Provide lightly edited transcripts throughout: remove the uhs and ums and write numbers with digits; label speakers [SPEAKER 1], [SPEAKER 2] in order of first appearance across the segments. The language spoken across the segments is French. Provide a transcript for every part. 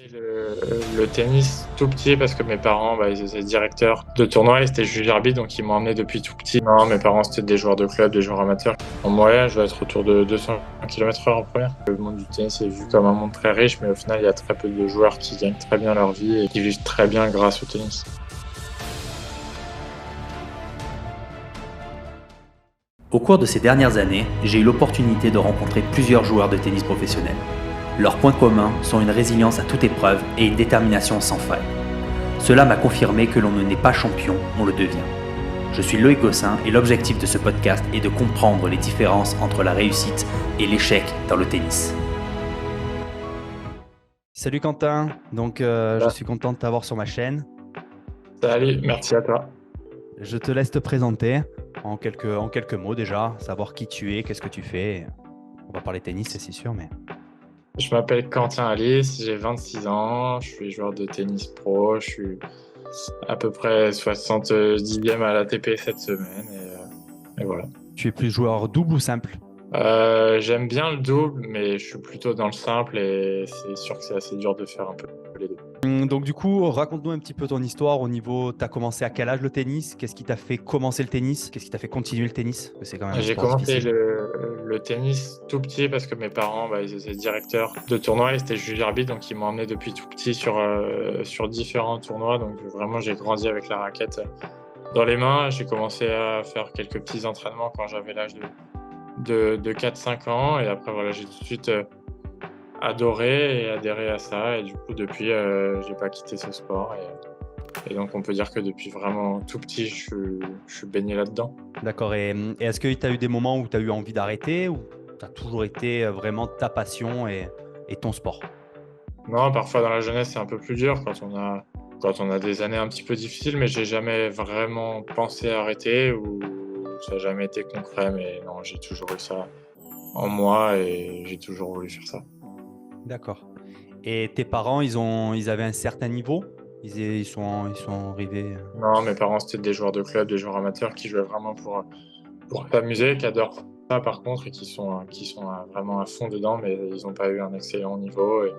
[SPEAKER 1] Le tennis tout petit parce que mes parents ils étaient directeurs de tournois et c'était juge arbitre, donc ils m'ont emmené depuis tout petit. Non, mes parents c'était des joueurs de club, des joueurs amateurs. En moyenne, je dois être autour de 200 km/h en première. Le monde du tennis est vu comme un monde très riche, mais au final il y a très peu de joueurs qui gagnent très bien leur vie et qui vivent très bien grâce au tennis.
[SPEAKER 2] Au cours de ces dernières années, j'ai eu l'opportunité de rencontrer plusieurs joueurs de tennis professionnels. Leurs points communs sont une résilience à toute épreuve et une détermination sans faille. Cela m'a confirmé que l'on ne naît pas champion, on le devient. Je suis Loïc Gossin et l'objectif de ce podcast est de comprendre les différences entre la réussite et l'échec dans le tennis. Salut Quentin, je suis content de t'avoir sur ma chaîne.
[SPEAKER 1] Salut, merci à toi.
[SPEAKER 2] Je te laisse te présenter en quelques mots déjà, savoir qui tu es, qu'est-ce que tu fais. On va parler tennis, c'est sûr, mais...
[SPEAKER 1] Je m'appelle Quentin Alice, j'ai 26 ans, je suis joueur de tennis pro, je suis à peu près 70e à l'ATP cette semaine et voilà.
[SPEAKER 2] Tu es plus joueur double ou simple?
[SPEAKER 1] J'aime bien le double, mais je suis plutôt dans le simple et c'est sûr que c'est assez dur de faire un peu les deux.
[SPEAKER 2] Donc du coup, raconte-nous un petit peu ton histoire au niveau, tu as commencé à quel âge le tennis? Qu'est-ce qui t'a fait commencer le tennis? Qu'est-ce qui t'a fait continuer le tennis? Parce que c'est quand même un
[SPEAKER 1] J'ai
[SPEAKER 2] sport
[SPEAKER 1] commencé
[SPEAKER 2] difficile.
[SPEAKER 1] le tennis tout petit parce que mes parents ils étaient directeurs de tournois et c'était juge arbitre, donc ils m'ont emmené depuis tout petit sur différents tournois. Donc vraiment, j'ai grandi avec la raquette dans les mains. J'ai commencé à faire quelques petits entraînements quand j'avais l'âge de 4-5 ans et après voilà, j'ai tout de suite adoré et adhéré à ça et du coup depuis j'ai pas quitté ce sport et donc on peut dire que depuis vraiment tout petit je suis baigné là-dedans.
[SPEAKER 2] D'accord. Et est-ce que tu as eu des moments où tu as eu envie d'arrêter ou tu as toujours été vraiment ta passion et ton sport?
[SPEAKER 1] Non, parfois dans la jeunesse c'est un peu plus dur quand on a des années un petit peu difficiles, mais j'ai jamais vraiment pensé à arrêter ou ça a jamais été concret, mais non, j'ai toujours eu ça en moi et j'ai toujours voulu faire ça.
[SPEAKER 2] D'accord. Et tes parents, ils avaient un certain niveau? Ils sont arrivés...
[SPEAKER 1] Non, mes parents c'était des joueurs de club, des joueurs amateurs qui jouaient vraiment pour s'amuser, qui adorent ça par contre et qui sont vraiment à fond dedans, mais ils n'ont pas eu un excellent niveau et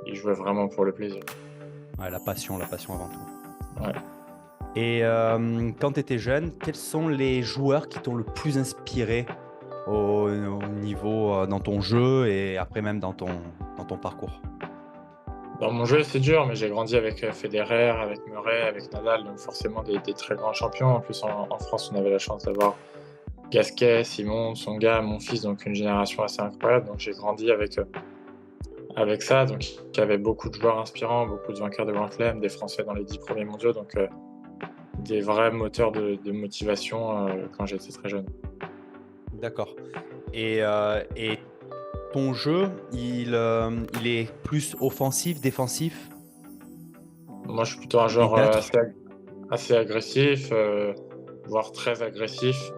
[SPEAKER 1] ils jouaient vraiment pour le plaisir.
[SPEAKER 2] Ouais, la passion avant tout.
[SPEAKER 1] Ouais.
[SPEAKER 2] Et quand tu étais jeune, quels sont les joueurs qui t'ont le plus inspiré au niveau dans ton jeu et après même dans ton parcours?
[SPEAKER 1] Dans mon jeu, c'est dur, mais j'ai grandi avec Federer, avec Murray, avec Nadal, donc forcément des très grands champions. En plus, en France, on avait la chance d'avoir Gasquet, Simon, Tsonga, mon fils, donc une génération assez incroyable. Donc j'ai grandi avec ça, donc il y avait beaucoup de joueurs inspirants, beaucoup de vainqueurs de Grand Chelem, des Français dans les 10 premiers mondiaux, donc des vrais moteurs de motivation quand j'étais très jeune.
[SPEAKER 2] D'accord. Et ton jeu, il est plus offensif, défensif?
[SPEAKER 1] Moi, je suis plutôt un
[SPEAKER 2] Les
[SPEAKER 1] joueur
[SPEAKER 2] neutres?
[SPEAKER 1] assez agressif, voire très agressif.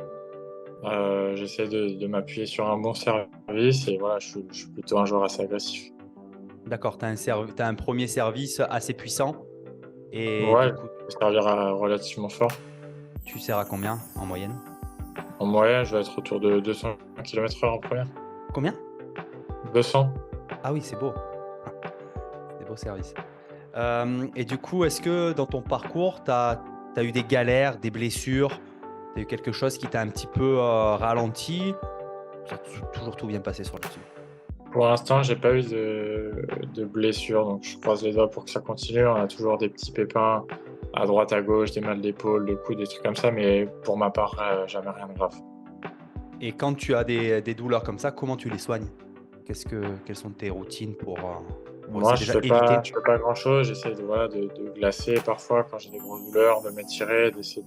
[SPEAKER 1] J'essaie de m'appuyer sur un bon service et voilà, je suis plutôt un joueur assez agressif.
[SPEAKER 2] D'accord, tu as un premier service assez puissant et
[SPEAKER 1] Ouais,
[SPEAKER 2] du coup,
[SPEAKER 1] je peux servir relativement fort.
[SPEAKER 2] tu sers à combien en moyenne?
[SPEAKER 1] En moyenne, je dois être autour de 200 km/h en première.
[SPEAKER 2] Combien?
[SPEAKER 1] 200.
[SPEAKER 2] Ah oui, c'est beau. Des beaux services. Et du coup, est-ce que dans ton parcours, tu as eu des galères, des blessures? Tu as eu quelque chose qui t'a un petit peu ralenti? Ça a toujours tout bien passé sur là-dessus.
[SPEAKER 1] Pour l'instant, j'ai pas eu de blessure, donc je croise les doigts pour que ça continue. On a toujours des petits pépins à droite, à gauche, des mal d'épaule, de coude, des trucs comme ça, mais pour ma part, jamais rien de grave.
[SPEAKER 2] Et quand tu as des douleurs comme ça, comment tu les soignes? Quelles sont tes routines pour
[SPEAKER 1] Moi,
[SPEAKER 2] essayer déjà éviter?
[SPEAKER 1] je fais pas grand-chose. J'essaie voilà, de glacer parfois quand j'ai des grosses douleurs, de m'étirer, d'essayer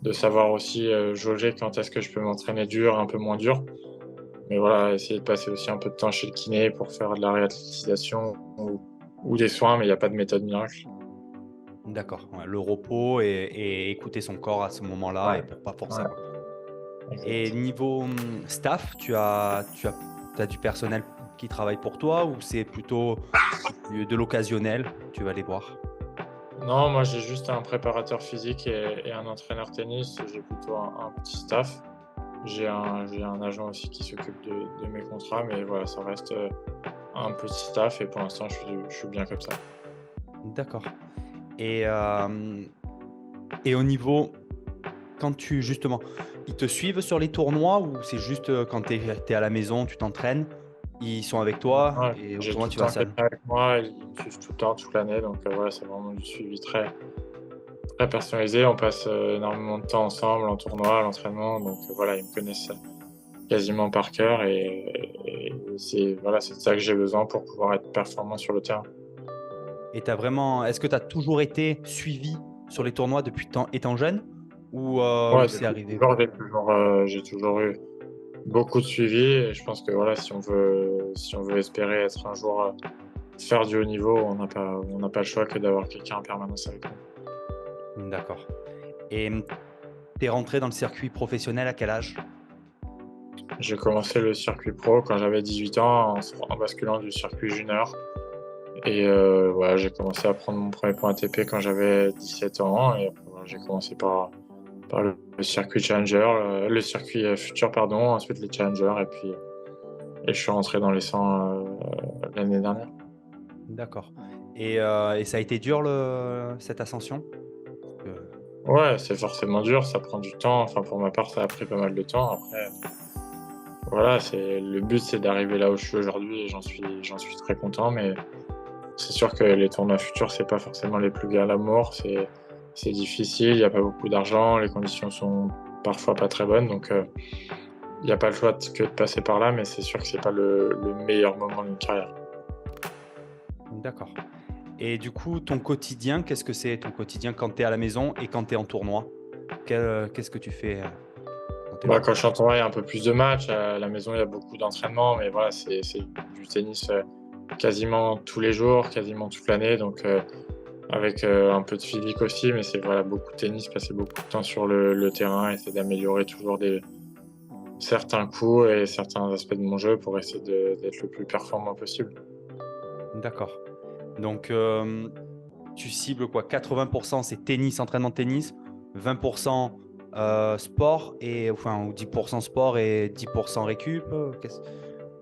[SPEAKER 1] de savoir aussi jauger quand est-ce que je peux m'entraîner dur, un peu moins dur. Mais voilà, essayer de passer aussi un peu de temps chez le kiné pour faire de la réathlétisation ou des soins, mais il n'y a pas de méthode miracle.
[SPEAKER 2] D'accord, ouais, le repos et écouter son corps à ce moment-là et
[SPEAKER 1] Ouais,
[SPEAKER 2] pour pas forcer,
[SPEAKER 1] ouais,
[SPEAKER 2] quoi. Et
[SPEAKER 1] exact.
[SPEAKER 2] niveau staff, tu as du personnel qui travaille pour toi ou c'est plutôt de l'occasionnel? Tu vas les voir.
[SPEAKER 1] Non, moi j'ai juste un préparateur physique et un entraîneur tennis. J'ai plutôt un petit staff. J'ai un agent aussi qui s'occupe de mes contrats, mais voilà, ça reste un petit staff et pour l'instant, je suis bien comme ça.
[SPEAKER 2] D'accord. Et, et au niveau, quand tu justement, ils te suivent sur les tournois ou c'est juste quand tu es à la maison, tu t'entraînes, ils sont avec toi
[SPEAKER 1] Ouais,
[SPEAKER 2] et au
[SPEAKER 1] j'ai
[SPEAKER 2] tournoi
[SPEAKER 1] tout le
[SPEAKER 2] tu vas
[SPEAKER 1] temps
[SPEAKER 2] seul?
[SPEAKER 1] quelqu'un avec moi, ils me suivent tout le temps, toute l'année, donc voilà, c'est vraiment du suivi très, très personnalisé. On passe énormément de temps ensemble en tournoi, à l'entraînement, donc voilà, ils me connaissent quasiment par cœur et c'est voilà, c'est de ça que j'ai besoin pour pouvoir être performant sur le terrain.
[SPEAKER 2] Et t'as vraiment, est-ce que tu as toujours été suivi sur les tournois depuis étant jeune ou
[SPEAKER 1] Ouais,
[SPEAKER 2] c'est
[SPEAKER 1] depuis
[SPEAKER 2] arrivé?
[SPEAKER 1] toujours, j'ai toujours eu beaucoup de suivi et je pense que voilà, si on veut espérer être un jour, faire du haut niveau, on n'a pas le choix que d'avoir quelqu'un en permanence avec nous.
[SPEAKER 2] D'accord. Et tu es rentré dans le circuit professionnel à quel âge?
[SPEAKER 1] J'ai commencé le circuit pro quand j'avais 18 ans en basculant du circuit junior et voilà, j'ai commencé à prendre mon premier point ATP quand j'avais 17 ans et après voilà, j'ai commencé par le circuit challenger, le circuit, futur pardon, ensuite les challengers et je suis rentré dans les 100, l'année dernière.
[SPEAKER 2] D'accord. Et ça a été dur cette ascension? Heu,
[SPEAKER 1] Ouais, c'est forcément dur, ça prend du temps. Enfin, pour ma part, ça a pris pas mal de temps. Après, voilà, le but, c'est d'arriver là où je suis aujourd'hui et j'en suis très content. Mais c'est sûr que les tournois futurs, c'est pas forcément les plus glamour. C'est difficile, il y a pas beaucoup d'argent, les conditions sont parfois pas très bonnes. Donc, il y a pas le choix que de passer par là, mais c'est sûr que c'est pas le meilleur moment d'une carrière.
[SPEAKER 2] d'accord. Et du coup, ton quotidien, qu'est-ce que c'est ton quotidien quand tu es à la maison et quand tu es en tournoi? Qu'est-ce que tu fais, quand tu es
[SPEAKER 1] Bah,
[SPEAKER 2] là-bas?
[SPEAKER 1] quand je suis en tournoi, il y a un peu plus de matchs. À la maison, il y a beaucoup d'entraînement, mais voilà, c'est du tennis, quasiment tous les jours, quasiment toute l'année, donc avec, un peu de physique aussi, mais c'est voilà, beaucoup de tennis, passer beaucoup de temps sur le terrain, essayer d'améliorer toujours certains coups et certains aspects de mon jeu pour essayer d'être le plus performant possible.
[SPEAKER 2] D'accord. Donc, tu cibles quoi? 80 c'est tennis, entraînement de tennis, 20 sport et enfin ou 10 sport et 10 récup, qu'est-ce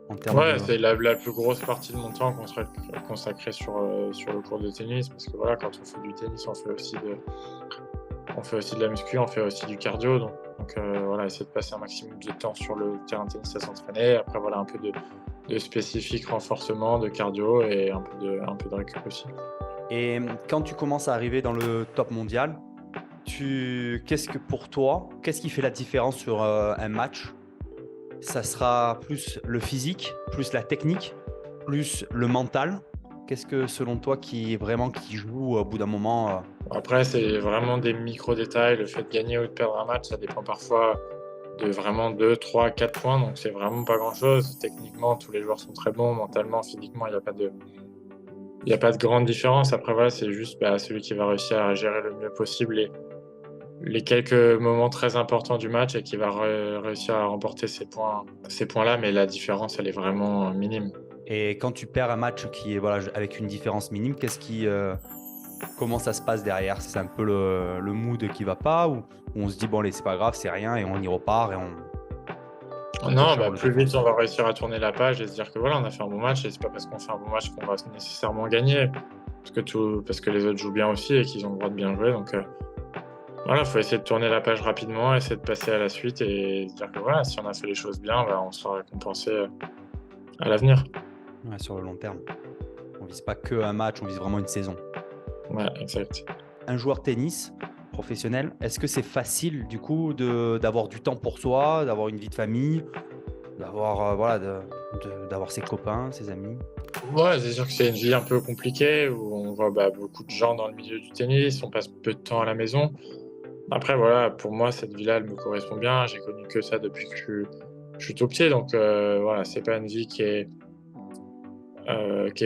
[SPEAKER 2] en termes
[SPEAKER 1] Ouais,
[SPEAKER 2] de
[SPEAKER 1] c'est la plus grosse partie de mon temps consacrée sur le cours de tennis parce que voilà, quand on fait du tennis, on fait aussi de la muscu, on fait aussi du cardio, donc voilà, essayer de passer un maximum de temps sur le terrain de tennis à s'entraîner. Après voilà, un peu de spécifique renforcement, de cardio et un peu de récup aussi.
[SPEAKER 2] et quand tu commences à arriver dans le top mondial, qu'est-ce que pour toi, qu'est-ce qui fait la différence sur, un match? Ça sera plus le physique, plus la technique, plus le mental? Qu'est-ce que selon toi qui joue au bout d'un moment,
[SPEAKER 1] Après, c'est vraiment des micro détails. Le fait de gagner ou de perdre un match, ça dépend parfois de vraiment 2, 3, 4 points, donc c'est vraiment pas grand-chose. Techniquement, tous les joueurs sont très bons, mentalement, physiquement, il y a pas de grande différence. Après voilà, c'est juste, bah, celui qui va réussir à gérer le mieux possible les quelques moments très importants du match et qui va réussir à remporter ces points-là, mais la différence, elle est vraiment minime.
[SPEAKER 2] et quand tu perds un match qui est voilà, avec une différence minime, comment ça se passe derrière? C'est un peu le mood qui va pas ou on se dit: «Bon allez, c'est pas grave, c'est rien» et on y repart et on
[SPEAKER 1] Non,
[SPEAKER 2] recharge
[SPEAKER 1] bah,
[SPEAKER 2] les
[SPEAKER 1] plus
[SPEAKER 2] efforts?
[SPEAKER 1] vite on va réussir à tourner la page et se dire que voilà, on a fait un bon match et c'est pas parce qu'on fait un bon match qu'on va nécessairement gagner. Parce que les autres jouent bien aussi et qu'ils ont le droit de bien jouer. Donc voilà, faut essayer de tourner la page rapidement, essayer de passer à la suite et se dire que voilà, si on a fait les choses bien, bah, on sera récompensé à l'avenir.
[SPEAKER 2] Ouais, sur le long terme. On vise pas que un match, on vise vraiment une saison.
[SPEAKER 1] Ouais, exact.
[SPEAKER 2] Un joueur de tennis professionnel, est-ce que c'est facile du coup d'avoir du temps pour soi, d'avoir une vie de famille, d'avoir, voilà, d'avoir ses copains, ses amis?
[SPEAKER 1] Ouais, c'est sûr que c'est une vie un peu compliquée où on voit bah, beaucoup de gens dans le milieu du tennis, on passe peu de temps à la maison. Après, voilà, pour moi, cette vie-là, elle me correspond bien. J'ai connu que ça depuis que je suis tout petit. Donc, voilà, c'est pas une vie qui est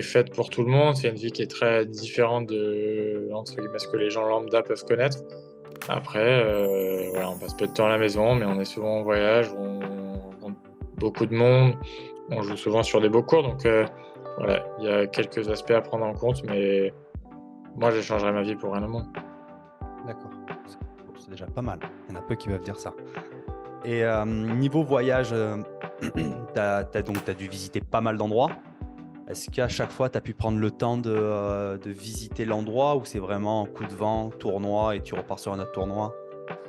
[SPEAKER 1] faite pour tout le monde. C'est une vie qui est très différente de, entre guillemets, ce que les gens lambda peuvent connaître. Après, voilà, on passe peu de temps à la maison, mais on est souvent en voyage, on rencontre beaucoup de monde, on joue souvent sur des beaux cours. Donc, voilà, il y a quelques aspects à prendre en compte, mais moi, j'échangerais ma vie pour rien au monde.
[SPEAKER 2] D'accord, c'est déjà pas mal. Il y en a peu qui peuvent dire ça. Et niveau voyage, tu as dû visiter pas mal d'endroits. Est-ce qu'à chaque fois, tu as pu prendre le temps de visiter l'endroit ou c'est vraiment coup de vent, tournoi et tu repars sur un autre tournoi?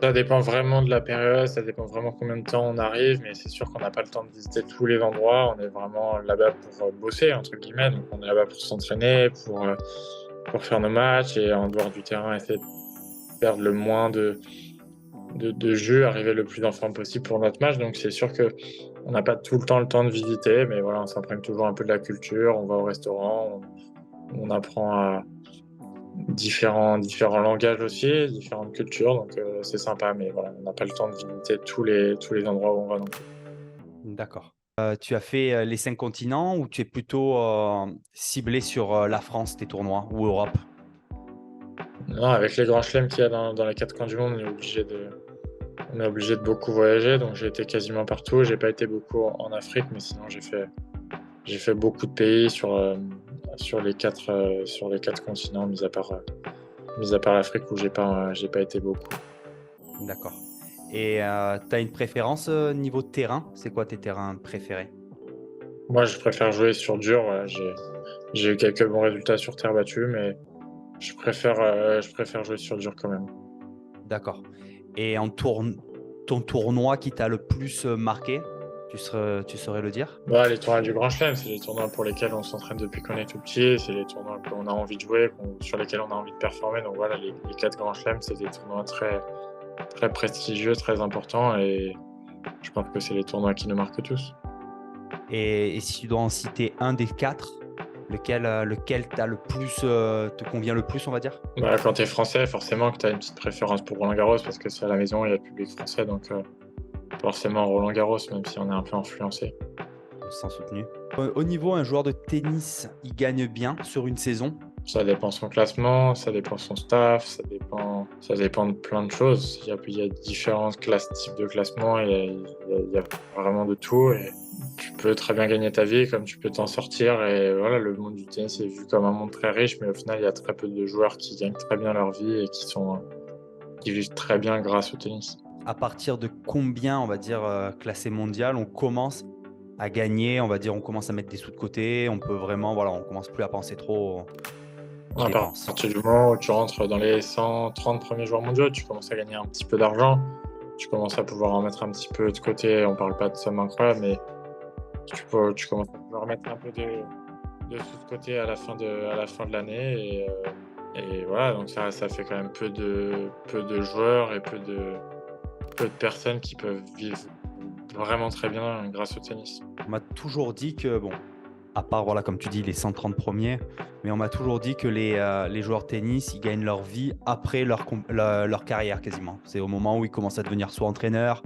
[SPEAKER 1] Ça dépend vraiment de la période, ça dépend vraiment combien de temps on arrive, mais c'est sûr qu'on n'a pas le temps de visiter tous les endroits. On est vraiment là-bas pour «bosser» entre guillemets, donc on est là-bas pour s'entraîner, pour faire nos matchs et en dehors du terrain, essayer de perdre le moins de jeux, arriver le plus en forme possible pour notre match. Donc c'est sûr qu'on n'a pas tout le temps de visiter, mais voilà, on s'imprègne toujours un peu de la culture, on va au restaurant, on apprend à différents langages aussi, différentes cultures, donc c'est sympa, mais voilà, on n'a pas le temps de visiter tous les endroits où on va non plus.
[SPEAKER 2] D'accord. Tu as fait, les 5 continents ou tu es plutôt, ciblé sur, la France, tes tournois ou Europe?
[SPEAKER 1] Non, avec les grands chelems qu'il y a dans les 4 coins du monde, on est obligé de beaucoup voyager, donc j'ai été quasiment partout. J'ai pas été beaucoup en Afrique, mais sinon j'ai fait beaucoup de pays sur les 4 continents, mis à part l'Afrique où j'ai pas été beaucoup.
[SPEAKER 2] D'accord et tu as une préférence, niveau terrain? C'est quoi tes terrains préférés?
[SPEAKER 1] Moi, je préfère jouer sur dur, voilà, j'ai eu quelques bons résultats sur terre battue, mais je préfère jouer sur dur quand même.
[SPEAKER 2] D'accord et ton tournoi qui t'a le plus, marqué, tu saurais le dire?
[SPEAKER 1] Bah, les tournois du Grand Chelem, c'est les tournois pour lesquels on s'entraîne depuis qu'on est tout petit, c'est les tournois qu'on a envie de jouer, sur lesquels on a envie de performer. Donc voilà, les 4 Grands Chelems, c'est des tournois très, très prestigieux, très importants et je pense que c'est les tournois qui nous marquent tous.
[SPEAKER 2] Et si tu dois en citer un des 4, lequel t'a le plus, te convient le plus, on va dire?
[SPEAKER 1] Bah, quand tu es français, forcément que tu as une petite préférence pour Roland-Garros parce que c'est à la maison, il y a le public français, donc forcément Roland-Garros, même si on est un peu influencé.
[SPEAKER 2] Sans soutenu. Au niveau, un joueur de tennis, il gagne bien sur une saison?
[SPEAKER 1] Ça dépend son classement, ça dépend son staff, ça dépend de plein de choses. Il y a différents types de classements et il y a vraiment de tout. Et tu peux très bien gagner ta vie, comme tu peux t'en sortir. Et voilà, le monde du tennis est vu comme un monde très riche, mais au final, il y a très peu de joueurs qui gagnent très bien leur vie et qui vivent très bien grâce au tennis.
[SPEAKER 2] À partir de combien, on va dire, classé mondial, on commence à gagner, on va dire, on commence à mettre des sous de côté, on peut vraiment, voilà, on commence plus à penser trop aux
[SPEAKER 1] À
[SPEAKER 2] dépenses.
[SPEAKER 1] partir du moment où tu rentres dans les 130 premiers joueurs mondiaux, tu commences à gagner un petit peu d'argent. Tu commences à pouvoir en mettre un petit peu de côté. On parle pas de sommes incroyables, mais tu commences à pouvoir mettre un peu de sous de côté à la fin de l'année. Et voilà, donc ça fait quand même peu de joueurs et peu de personnes qui peuvent vivre vraiment très bien grâce au tennis.
[SPEAKER 2] On m'a toujours dit que, bon, à part, voilà, comme tu dis, les 130 premiers, mais on m'a toujours dit que les joueurs de tennis, ils gagnent leur vie après leur carrière quasiment. C'est au moment où ils commencent à devenir soit entraîneurs,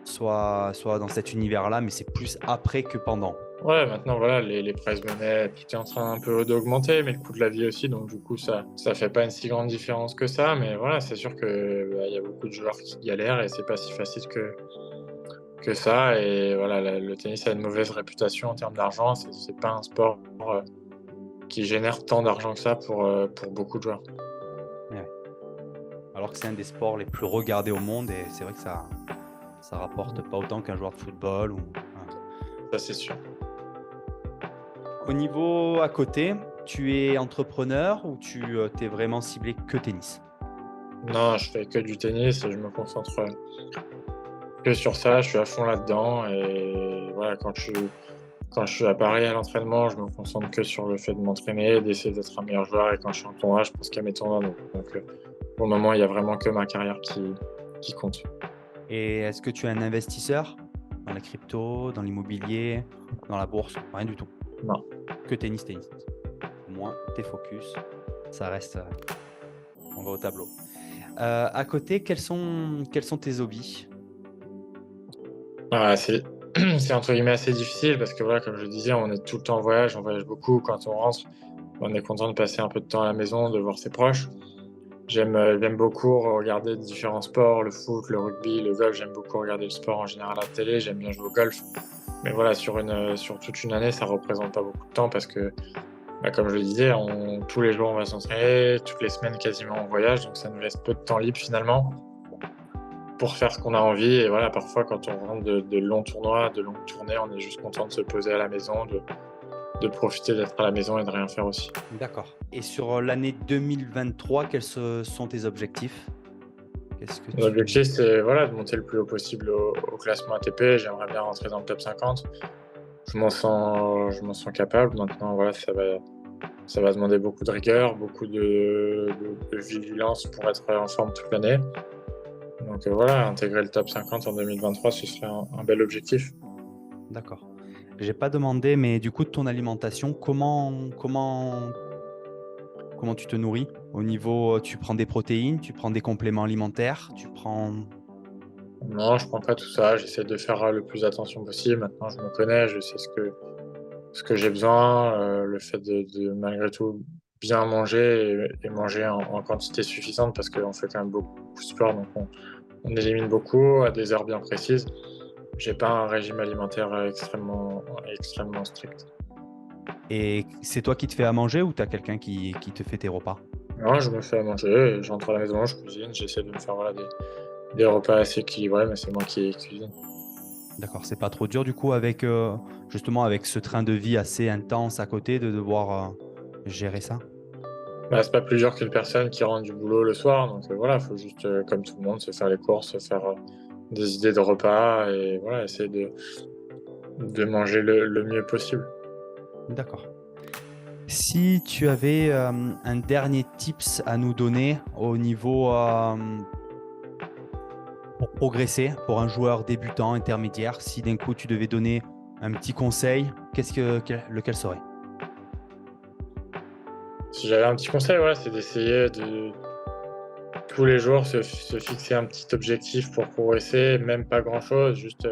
[SPEAKER 2] soit dans cet univers-là, mais c'est plus après que pendant.
[SPEAKER 1] Ouais, maintenant, voilà, les prize money, tout est en train un peu d'augmenter, mais le coût de la vie aussi, donc du coup, ça fait pas une si grande différence que ça, mais voilà, c'est sûr que, bah, il y a beaucoup de joueurs qui galèrent et c'est pas si facile que ça. Et voilà, le tennis a une mauvaise réputation en termes d'argent. C'est pas un sport qui génère tant d'argent que ça pour beaucoup de joueurs.
[SPEAKER 2] Ouais. Alors que c'est un des sports les plus regardés au monde et c'est vrai que ça rapporte pas autant qu'un joueur de football ou voilà.
[SPEAKER 1] Ça, c'est sûr.
[SPEAKER 2] Au niveau à côté, tu es entrepreneur ou tu t'es vraiment ciblé que tennis?
[SPEAKER 1] Non, je fais que du tennis et je me concentre que sur ça. Je suis à fond là-dedans et voilà, quand je suis à Paris à l'entraînement, je me concentre que sur le fait de m'entraîner, d'essayer d'être un meilleur joueur. Et quand je suis en tournoi, je pense qu'à mes tournois. Donc, pour le moment, il y a vraiment que ma carrière qui compte.
[SPEAKER 2] Et est-ce que tu es un investisseur dans la crypto, dans l'immobilier, dans la bourse? Rien du tout.
[SPEAKER 1] Non.
[SPEAKER 2] Que tennis, tennis. Au moins, t'es focus. Ça reste, on va au tableau. À côté, quels sont tes hobbies?
[SPEAKER 1] Ah, c'est entre guillemets assez difficile parce que voilà, comme je disais, on est tout le temps en voyage, on voyage beaucoup. Quand on rentre, on est content de passer un peu de temps à la maison, de voir ses proches. J'aime beaucoup regarder différents sports, le foot, le rugby, le golf. J'aime beaucoup regarder le sport en général à la télé. J'aime bien jouer au golf. Mais voilà, sur toute une année, ça représente pas beaucoup de temps parce que, bah, comme je le disais, tous les jours on va s'entraîner, toutes les semaines quasiment on voyage, donc ça nous laisse peu de temps libre finalement pour faire ce qu'on a envie. Et voilà, parfois quand on rentre de longs tournois, de longues tournées, on est juste content de se poser à la maison, de profiter d'être à la maison et de rien faire aussi.
[SPEAKER 2] D'accord. Et sur l'année 2023, quels sont tes objectifs? Qu'est-ce que tu...
[SPEAKER 1] L'objectif, c'est voilà, de monter le plus haut possible au classement ATP. J'aimerais bien rentrer dans le top 50. Je m'en sens capable. Maintenant, voilà, ça va demander beaucoup de rigueur, beaucoup de vigilance pour être en forme toute l'année. Donc voilà, intégrer le top 50 en 2023, ce serait un bel objectif.
[SPEAKER 2] D'accord. J'ai pas demandé, mais du coup, de ton alimentation, comment tu te nourris? Au niveau, tu prends des protéines, tu prends des compléments alimentaires, tu prends...
[SPEAKER 1] Non, je prends pas tout ça. J'essaie de faire le plus attention possible. Maintenant, je me connais, je sais ce que j'ai besoin. Le fait de malgré tout bien manger et manger en quantité suffisante parce qu'on fait quand même beaucoup de sport, donc on élimine beaucoup à des heures bien précises. J'ai pas un régime alimentaire extrêmement strict.
[SPEAKER 2] Et c'est toi qui te fais à manger ou tu as quelqu'un qui te fait tes repas?
[SPEAKER 1] Non, je me fais à manger, j'entre à la maison, je cuisine, j'essaie de me faire voilà, des repas assez équilibrés, mais c'est moi qui cuisine.
[SPEAKER 2] D'accord, c'est pas trop dur du coup avec justement avec ce train de vie assez intense à côté de devoir gérer ça?
[SPEAKER 1] Bah, c'est pas plus dur qu'une personne qui rentre du boulot le soir, donc voilà, faut juste, comme tout le monde, se faire les courses, se faire, des idées de repas et voilà, essayer de manger le mieux possible.
[SPEAKER 2] D'accord. Si tu avais un dernier tips à nous donner au niveau pour progresser, pour un joueur débutant, intermédiaire, si d'un coup tu devais donner un petit conseil, lequel serait?
[SPEAKER 1] Si j'avais un petit conseil, ouais, c'est d'essayer de tous les jours se fixer un petit objectif pour progresser, même pas grand-chose, juste,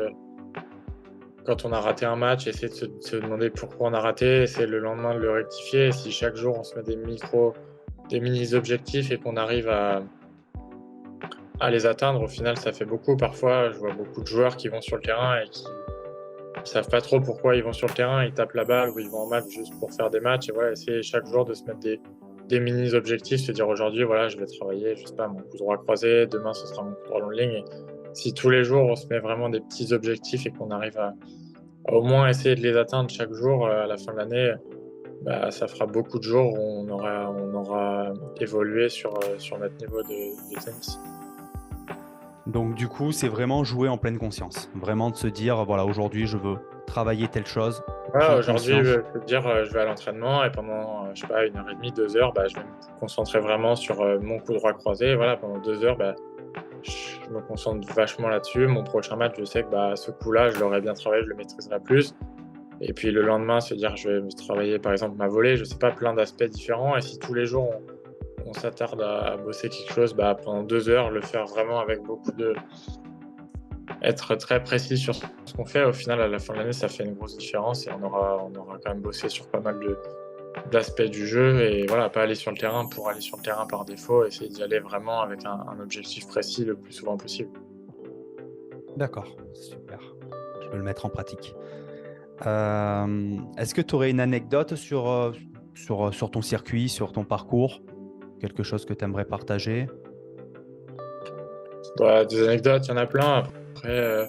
[SPEAKER 1] quand on a raté un match, essayer de se demander pourquoi on a raté, essayer le lendemain de le rectifier. Si chaque jour on se met des mini objectifs et qu'on arrive à les atteindre, au final, ça fait beaucoup. Parfois, je vois beaucoup de joueurs qui vont sur le terrain et qui savent pas trop pourquoi ils vont sur le terrain, ils tapent la balle ou ils vont en match juste pour faire des matchs et voilà, essayer chaque jour de se mettre des mini objectifs, se dire aujourd'hui, voilà, je vais travailler, je sais pas, mon coup droit croisé, demain ce sera mon coup droit long ligne. Et si tous les jours on se met vraiment des petits objectifs et qu'on arrive à au moins essayer de les atteindre chaque jour, à la fin de l'année, bah, ça fera beaucoup de jours où on aura évolué sur notre niveau de tennis.
[SPEAKER 2] Donc du coup, c'est vraiment jouer en pleine conscience. Vraiment de se dire, voilà, aujourd'hui, je veux travailler telle chose,
[SPEAKER 1] Voilà,
[SPEAKER 2] prendre
[SPEAKER 1] aujourd'hui,
[SPEAKER 2] conscience.
[SPEAKER 1] je peux te dire, je vais à l'entraînement et pendant, je sais pas, 1 heure et demie, 2 heures, bah, je vais me concentrer vraiment sur, mon coup droit croisé. Voilà, pendant 2 heures, bah, je me concentre vachement là-dessus. Mon prochain match, je sais que, bah, ce coup-là, je l'aurais bien travaillé, je le maîtriserai plus. Et puis le lendemain, se dire: «Je vais me travailler, par exemple, ma volée», je sais pas, plein d'aspects différents et si tous les jours on s'attarde à bosser quelque chose, bah, pendant 2 heures, le faire vraiment avec beaucoup de être très précis sur ce qu'on fait, au final, à la fin de l'année, ça fait une grosse différence et on aura quand même bossé sur pas mal d'aspects du jeu et voilà, pas aller sur le terrain pour aller sur le terrain par défaut, essayer d'y aller vraiment avec un objectif précis le plus souvent possible.
[SPEAKER 2] D'accord, super. Je vais le mettre en pratique. Est-ce que tu aurais une anecdote sur ton circuit, sur ton parcours? Quelque chose que tu aimerais partager?
[SPEAKER 1] Bah, des anecdotes, il y en a plein. Après,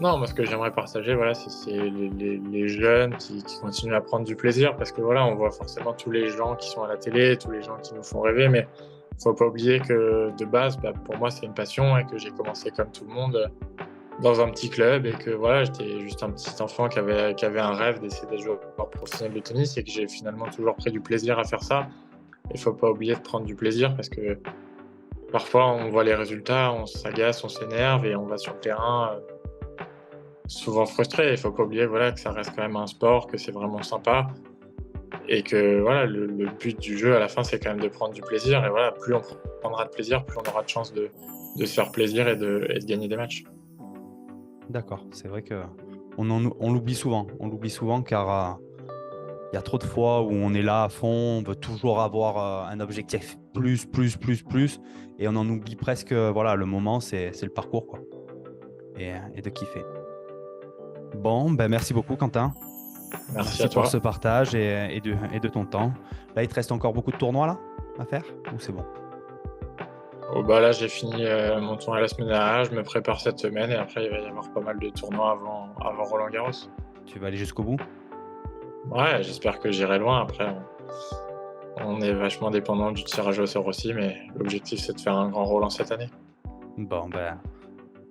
[SPEAKER 1] non, moi, ce que j'aimerais partager, voilà, c'est les jeunes qui continuent à prendre du plaisir parce que, voilà, on voit forcément tous les gens qui sont à la télé, tous les gens qui nous font rêver, mais faut pas oublier que, de base, bah, pour moi, c'est une passion et que j'ai commencé comme tout le monde, dans un petit club et que, voilà, j'étais juste un petit enfant qui avait un rêve d'essayer d'être joueur professionnel de tennis et que j'ai finalement toujours pris du plaisir à faire ça. Il faut pas oublier de prendre du plaisir parce que, parfois, on voit les résultats, on s'agace, on s'énerve et on va sur le terrain, souvent frustré. Il faut pas oublier voilà, que ça reste quand même un sport, que c'est vraiment sympa et que voilà, le but du jeu à la fin, c'est quand même de prendre du plaisir. Et voilà, plus on prendra de plaisir, plus on aura de chances de se faire plaisir et de gagner des matchs.
[SPEAKER 2] D'accord, c'est vrai que on l'oublie souvent. On l'oublie souvent car il y a trop de fois où on est là à fond, on veut toujours avoir un objectif plus, plus, plus, plus, et on en oublie presque, voilà, le moment, c'est le parcours, quoi, et de kiffer. Bon, ben merci beaucoup, Quentin.
[SPEAKER 1] Merci
[SPEAKER 2] Merci
[SPEAKER 1] à
[SPEAKER 2] pour
[SPEAKER 1] toi.
[SPEAKER 2] ce partage et de ton temps. Là, il te reste encore beaucoup de tournois là, à faire ou c'est bon?
[SPEAKER 1] Oh, bah là, j'ai fini mon tournoi la semaine dernière, je me prépare cette semaine et après, il va y avoir pas mal de tournois avant Roland Garros.
[SPEAKER 2] Tu vas aller jusqu'au bout?
[SPEAKER 1] Ouais, j'espère que j'irai loin. Après, on est vachement dépendant du tirage au sort aussi, mais l'objectif, c'est de faire un grand Roland cette année.
[SPEAKER 2] Bon, ben,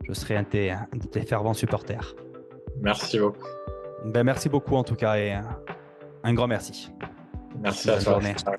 [SPEAKER 2] je serai un de tes fervents supporters.
[SPEAKER 1] Merci beaucoup.
[SPEAKER 2] Ben, merci beaucoup en tout cas et un grand merci.
[SPEAKER 1] Merci à
[SPEAKER 2] Bonne
[SPEAKER 1] toi.
[SPEAKER 2] journée.
[SPEAKER 1] Ciao.